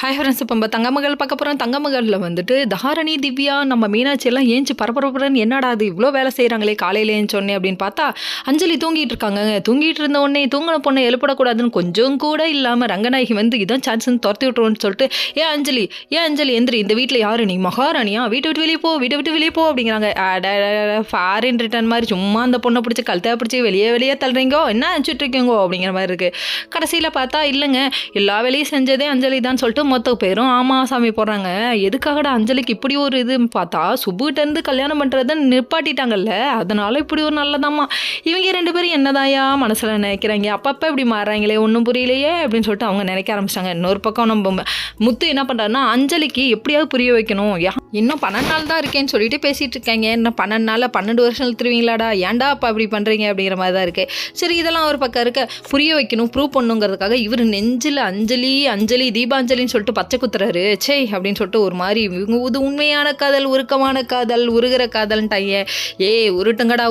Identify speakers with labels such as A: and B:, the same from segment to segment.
A: Hi friends, இப்போ நம்ம தங்கமகள் பார்க்க போகிறோம். தங்கமகளில் வந்துட்டு தாரணி, திவ்யா, நம்ம மீனாட்சி எல்லாம் ஏஞ்சி பரபரப்புறன்னு என்னடா அது இவ்வளோ வேலை செய்கிறாங்களே காலையில் ஏஞ்சோடனே அப்படின்னு பார்த்தா அஞ்சலி தூங்கிட்டு இருக்காங்க. தூங்கிட்டு இருந்த உடனே தூங்கின பொண்ணை எழுப்படக்கூடாதுன்னு கொஞ்சம் கூட இல்லாமல் ரங்கநாயகி வந்து இதான் சான்ஸ்ன்னு துரத்தி விட்டுருவோன்னு சொல்லிட்டு ஏன் அஞ்சலி எந்திரி, இந்த வீட்டில் யாரு நீ மகாராணியா, வீட்டை விட்டு வெளியே போ, வீட்டை விட்டு வெளியே போ அப்படிங்கிறாங்க. ஃபாரின் ரிட்டர்ன் மாதிரி சும்மா அந்த பொண்ணை பிடிச்சி கழுத்தை பிடிச்சி வெளியே தள்ளுறீங்கோ, என்ன அனுப்பிச்சுட்டு இருக்கீங்கோ அப்படிங்கிற மாதிரி இருக்குது. கடைசியில் பார்த்தா இல்லைங்க, எல்லா வேலையும் செஞ்சதே அஞ்சலி தான் சொல்லிட்டு மொத்த பேரும் ஆமா சாமி போடுறாங்க. எதுக்காகடா அஞ்சலிக்கு இப்படி ஒரு இதுன்னு பார்த்தா சுப்புகிட்டேருந்து கல்யாணம் பண்ணுறதை நிப்பாட்டிட்டாங்கல்ல, அதனால இப்படி ஒரு நல்லதாம்மா. இவங்க 2 பேரும் என்னதாயா மனசில் நினைக்கிறாங்க, அப்பப்போ இப்படி மாறுறாங்களே ஒன்றும் புரியலையே அப்படின்னு சொல்லிட்டு அவங்க நினைக்க ஆரம்பிச்சிட்டாங்க. இன்னொரு பக்கம் நம்ம முத்து என்ன பண்ணுறாருன்னா அஞ்சலிக்கு எப்படியாவது புரிய வைக்கணும், இன்னும் 12 நாள் தான் இருக்கேன்னு சொல்லிட்டு பேசிகிட்டு இருக்காங்க. இன்னும் 12 நாளில் 12 வருஷம் இழுத்துருவீங்களாடா, ஏன்டா அப்போ அப்படி பண்ணுறீங்க அப்படிங்கிற மாதிரி தான் இருக்குது. சரி, இதெல்லாம் ஒரு பக்கம் இருக்க, புரிய வைக்கணும் ப்ரூவ் பண்ணுங்கிறதுக்காக இவர் நெஞ்சில் அஞ்சலி தீபாஞ்சலின்னு சொல்லிட்டு பச்சை குத்துறாரு. சே அப்படின்னு சொல்லிட்டு ஒரு மாதிரி இது உண்மையான காதல், உருக்கமான காதல், உருகிற காதல்ன்ட்டாங்க. உருட்டுங்கடா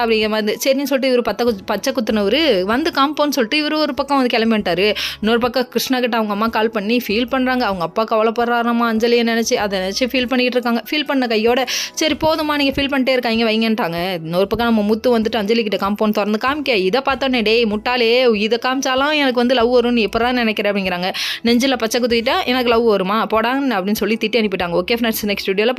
A: அப்படிங்கிற மாதிரி சரின்னு சொல்லிட்டு இவர் பச்சை குத்துனவர் வந்து காம்போன்னு சொல்லிட்டு இவர் ஒரு பக்கம் வந்து கிளம்பிட்டாரு. இன்னொரு பக்கம் கிருஷ்ணா கிட்ட அவங்க அம்மா கால் பண்ணி ஃபீல் பண்ணுறாங்க. அவங்க அப்பா கவலைப்படுறாராம்மா அஞ்சலியை நினச்சி, அதை நினச்சி ஃபீல் பண்ணிகிட்டு இருக்காங்க. ஃபீல் பண்ண கையோட சரி போதுமா நீங்கள் ஃபீல் பண்ணிட்டே இருக்காங்க வைங்கன்ட்டாங்க. இன்னொரு பக்கம் நம்ம முத்து வந்துட்டு அஞ்சலி கிட்ட காம்பவுண்ட் திறந்து காமிக்க, இதை பார்த்தோன்னே டேய் முட்டாளே, இதை காமிச்சாலும் எனக்கு வந்து லவ் வரும்னு எப்போதான் நினைக்கிறேன் அப்படிங்கிறாங்க. நெஞ்சில் பச்சை குத்திட்டா எனக்கு லவ் வருமா போடாங்க அப்படின்னு சொல்லி திட்டி அனுப்பிட்டாங்க. ஓகே ஃப்ரெண்ட்ஸ், நெக்ஸ்ட் வீடியோவில்